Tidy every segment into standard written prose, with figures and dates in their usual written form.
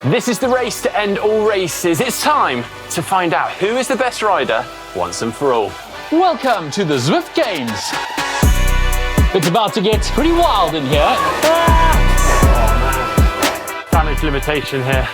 This is the race to end all races. It's time to find out who is the best rider once and for all. Welcome to the Zwift Games. It's about to get pretty wild in here. Damage limitation here.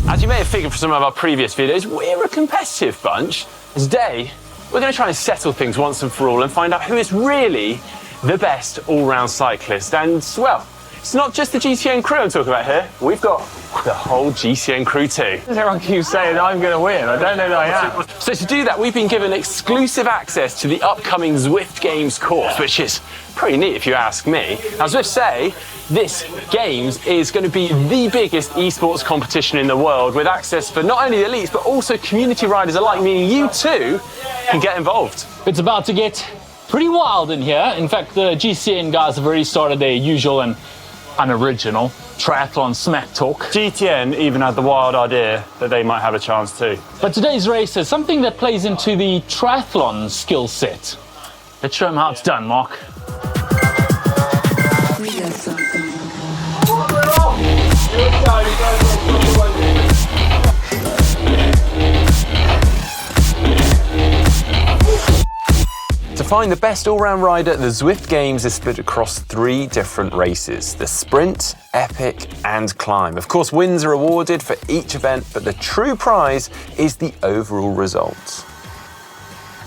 As you may have figured from some of our previous videos, we're a competitive bunch. Today, we're going to try and settle things once and for all and find out who is really the best all-round cyclist. And, well, it's not just the GCN crew I'm talking about here. We've got the whole GCN crew too. Everyone keeps saying I'm going to win. I don't know that I am. So to do that, we've been given exclusive access to the upcoming Zwift Games course, which is pretty neat if you ask me. Now, Zwift say this Games is going to be the biggest esports competition in the world, with access for not only the elites, but also community riders alike, meaning you too can get involved. It's about to get pretty wild in here. In fact, the GCN guys have already started their usual and unoriginal triathlon smack talk. GCN even had the wild idea that they might have a chance too. But today's race is something that plays into the triathlon skill set. Let's show them how it's done, Mark. To find the best all-round rider, the Zwift Games is split across 3 different races: the sprint, epic, and climb. Of course, wins are awarded for each event, but the true prize is the overall result.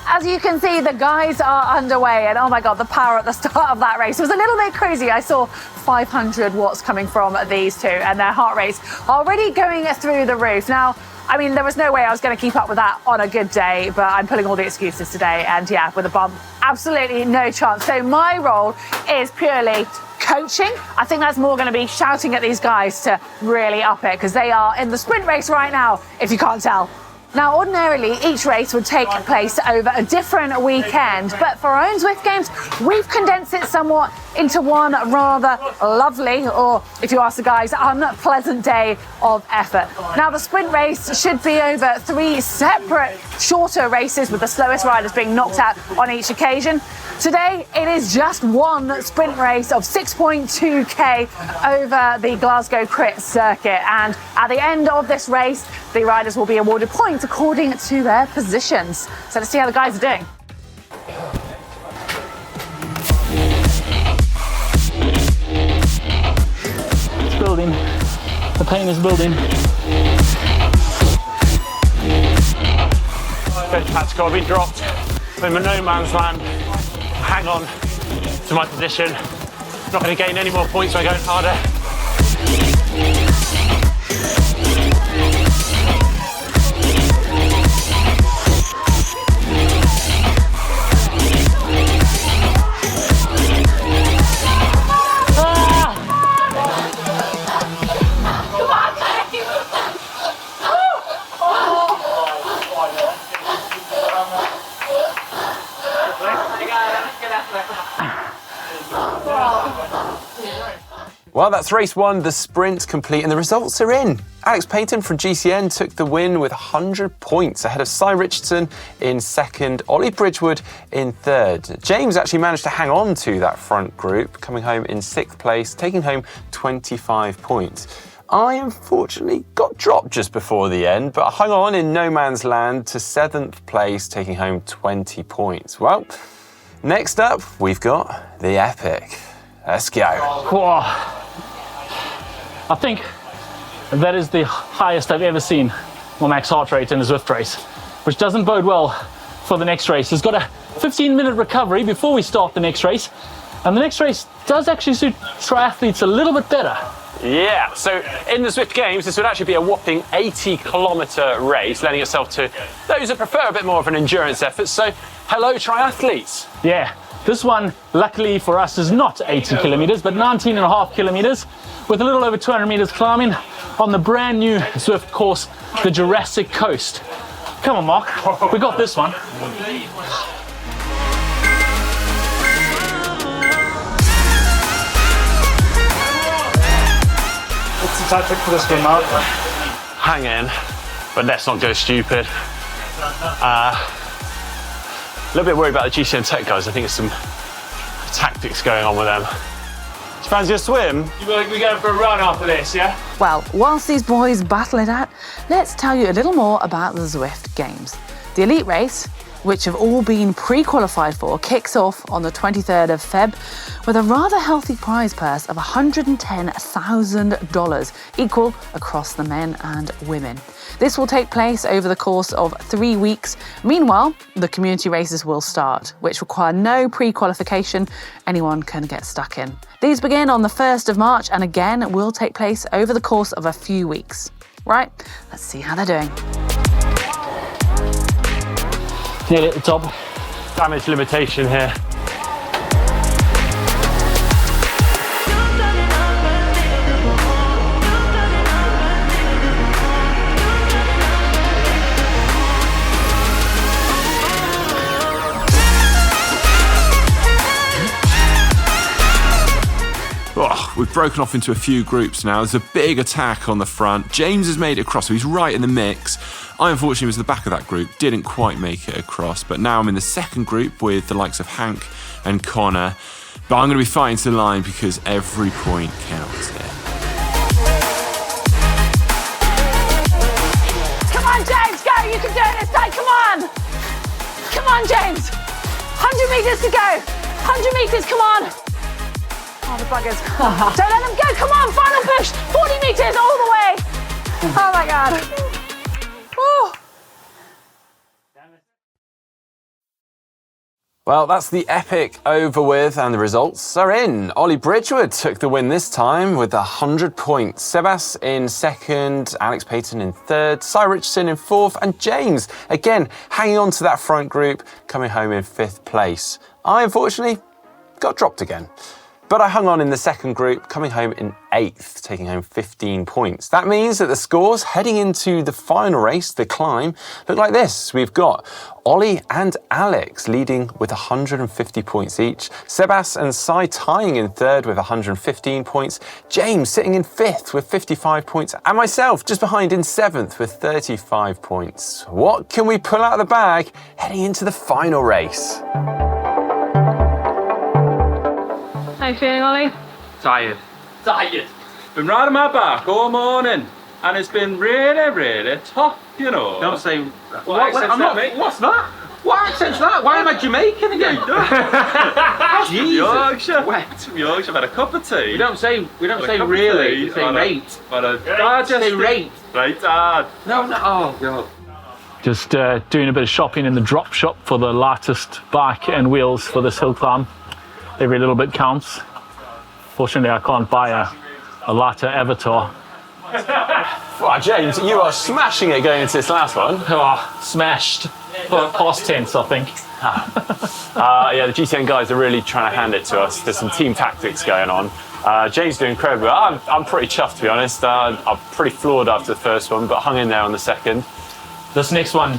As you can see, the guys are underway, and oh my God, the power at the start of that race was a little bit crazy. I saw 500 watts coming from these two, and their heart rates already going through the roof. Now, I mean, there was no way I was going to keep up with that on a good day, but I'm pulling all the excuses today, and yeah, with a bump, absolutely no chance. So my role is purely coaching. I think that's more going to be shouting at these guys to really up it, because they are in the sprint race right now, if you can't tell. Now, ordinarily, each race would take place over a different weekend, but for our own Zwift Games, we've condensed it somewhat into one rather lovely, or if you ask the guys, unpleasant day of effort. Now, the sprint race should be over 3 separate shorter races, with the slowest riders being knocked out on each occasion. Today, it is just one sprint race of 6.2k over the Glasgow Crit circuit, and at the end of this race, the riders will be awarded points according to their positions. So let's see how the guys are doing. It's building. The pain is building. First patch got to be dropped. I'm in no man's land. Hang on to my position. Not going to gain any more points by going harder. Well, that's race 1, the sprint complete, and the results are in. Alex Payton from GCN took the win with 100 points, ahead of Cy Richardson in 2nd, Ollie Bridgewood in 3rd. James actually managed to hang on to that front group, coming home in 6th place, taking home 25 points. I unfortunately got dropped just before the end, but I hung on in no man's land to 7th place, taking home 20 points. Well, next up, we've got the epic. Let's go. Whoa. I think that is the highest I've ever seen my max heart rate in a Zwift race, which doesn't bode well for the next race. It's got a 15-minute recovery before we start the next race, and the next race does actually suit triathletes a little bit better. Yeah, so in the Zwift Games, this would actually be a whopping 80-kilometre race, lending itself to those that prefer a bit more of an endurance effort. So, hello, triathletes. Yeah, this one, luckily for us, is not 80 kilometers, but 19.5 kilometers, with a little over 200 meters climbing on the brand new Zwift course, the Jurassic Coast. Come on, Mark, we got this one. What's the tactic for this one, Mark? Hang in, but let's not go stupid. A little bit worried about the GCN tech guys. I think it's some tactics going on with them. Do you fancy a swim? We're going for a run after this, yeah? Well, whilst these boys battle it out, let's tell you a little more about the Zwift Games. The elite race, which have all been pre-qualified for, kicks off on the 23rd of Feb with a rather healthy prize purse of $110,000, equal across the men and women. This will take place over the course of 3 weeks. Meanwhile, the community races will start, which require no pre-qualification. Anyone can get stuck in. These begin on the 1st of March and again will take place over the course of a few weeks. Right, let's see how they're doing. Nearly at the top. Damage limitation here. Oh, we've broken off into a few groups now. There's a big attack on the front. James has made it across, so he's right in the mix. I unfortunately was at the back of that group, didn't quite make it across, but now I'm in the second group with the likes of Hank and Connor. But I'm going to be fighting to the line because every point counts here. Come on, James, go! You can do it this time, come on! Come on, James! 100 metres to go! 100 metres, come on! Oh, the buggers. Don't let them go, come on, final push! 40 metres all the way! Oh my God. Woo. Well, that's the epic over with, and the results are in. Ollie Bridgewood took the win this time with 100 points. Sebas in second, Alex Payton in third, Cy Richardson in fourth, and James, again, hanging on to that front group, coming home in fifth place. I, unfortunately, got dropped again. But I hung on in the second group, coming home in eighth, taking home 15 points. That means that the scores heading into the final race, the climb, look like this. We've got Ollie and Alex leading with 150 points each, Sebas and Cy tying in third with 115 points, James sitting in fifth with 55 points, and myself just behind in seventh with 35 points. What can we pull out of the bag heading into the final race? How you feeling, Ollie? Tired. Been riding my back all morning, and it's been really, really tough, you know. Don't say what accent's that, mate? What's that? What accent's that? Why am I Jamaican again? Jesus. Yorkshire. Wet from Yorkshire. I've had a cup of tea. We don't say really. We say rate. Just say rate. Right, hard. No. Oh God. Just doing a bit of shopping in the drop shop for the lightest bike and wheels for this hill climb. Every little bit counts. Fortunately, I can't buy a lighter avatar. Wow, James, you are smashing it going into this last one. Oh, smashed. Past tense, I think. Yeah, the GCN guys are really trying to hand it to us. There's some team tactics going on. James doing incredible. I'm pretty chuffed, to be honest. I'm pretty floored after the first one, but hung in there on the second. This next one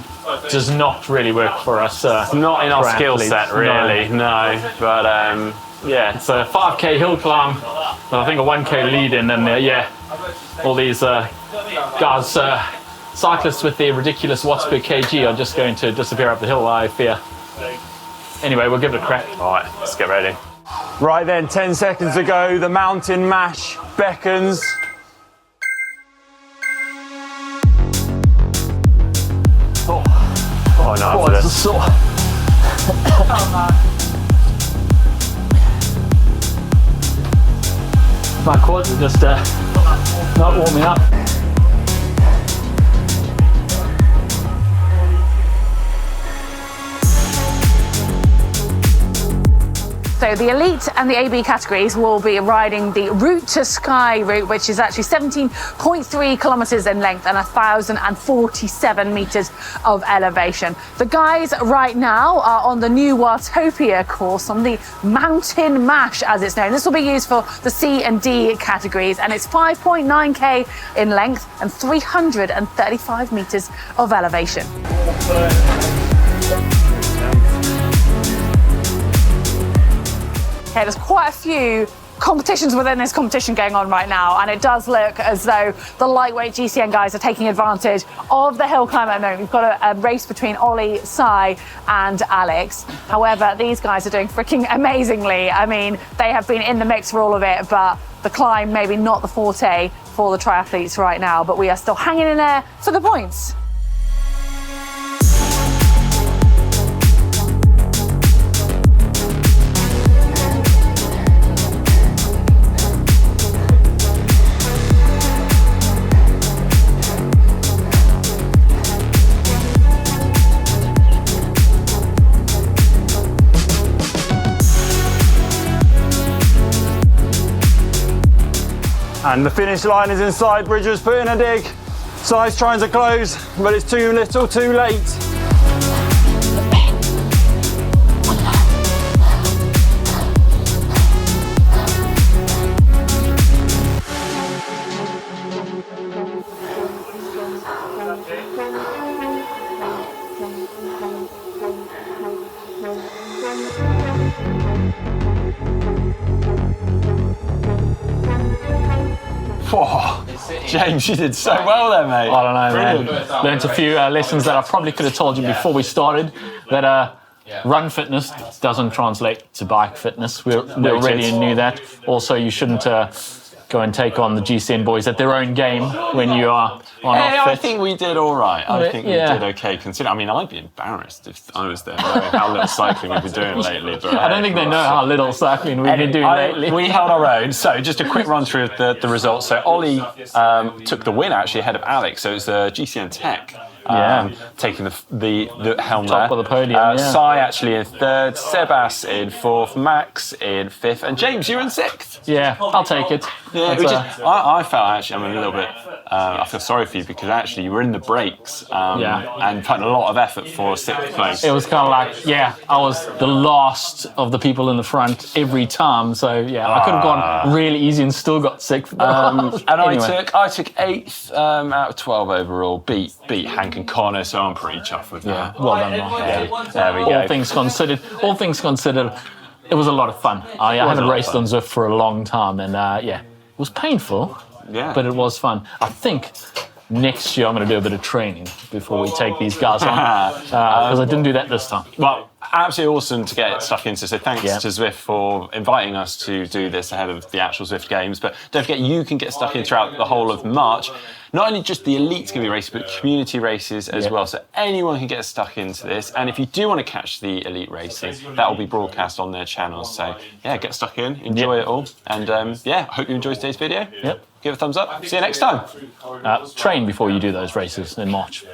does not really work for us. It's not in our skill set, really, no. But yeah, it's a 5k hill climb, but I think a 1k lead in, and yeah, all these guys, cyclists with their ridiculous watts per kg are just going to disappear up the hill, I fear. Anyway, we'll give it a crack. All right, let's get ready. Right then, 10 seconds to go. The mountain mash beckons. Oh no, Oh, it's so... My quads are just not warming up. So the elite and the AB categories will be riding the Route to Sky route, which is actually 17.3 kilometers in length and 1,047 meters of elevation. The guys right now are on the new Watopia course on the Mountain Mash, as it's known. This will be used for the C and D categories, and it's 5.9k in length and 335 meters of elevation. Okay, there's quite a few competitions within this competition going on right now, and it does look as though the lightweight GCN guys are taking advantage of the hill climb at the moment. We've got a race between Ollie, Cy and Alex. However, these guys are doing freaking amazingly. I mean, they have been in the mix for all of it, but the climb maybe not the forte for the triathletes right now, but we are still hanging in there for the points. And the finish line is inside. Bridger's put in a dig. Cy's trying to close, but it's too little, too late. Whoa, James, you did so well there, mate. I don't know, man. Learned a few lessons that I probably could have told you before we started. That run fitness doesn't translate to bike fitness. We already knew that. Also, you shouldn't go and take on the GCN boys at their own game when you are on off fit. I think we did all right. I think we did okay. I mean, I'd be embarrassed if I was there knowing how little cycling we've been doing lately. But I don't think they know how little cycling we've been doing lately. We held our own. So just a quick run through of the results. So Ollie took the win actually ahead of Alex. So it's the GCN Tech. Taking the helm Top there. of the podium, Cy actually in third, Sebas in fourth, Max in fifth, and James, you're in sixth. Yeah, I'll take it. Yeah, I felt actually, I'm a little bit, I feel sorry for you because actually you were in the breaks and put a lot of effort for sixth place. It was kind of like, I was the last of the people in the front every time, so I could have gone really easy and still got sixth. And anyway. I took eighth out of 12 overall, beat Hank and Connor, so I'm pretty chuffed with that. Well done, Mark. There we go. All things considered, it was a lot of fun. I haven't raced on Zwift for a long time, and it was painful, but it was fun. I think next year I'm going to do a bit of training before we take these guys on, because I didn't do that this time. Well, absolutely awesome to get stuck into. So thanks to Zwift for inviting us to do this ahead of the actual Zwift Games. But don't forget, you can get stuck in throughout the whole of March. Not only just the elites can be races, but community races as well. So anyone can get stuck into this. And if you do want to catch the elite races, that will be broadcast on their channels. So get stuck in, enjoy it all. And I hope you enjoyed today's video. Give it a thumbs up. See you next time. Train before you do those races in March.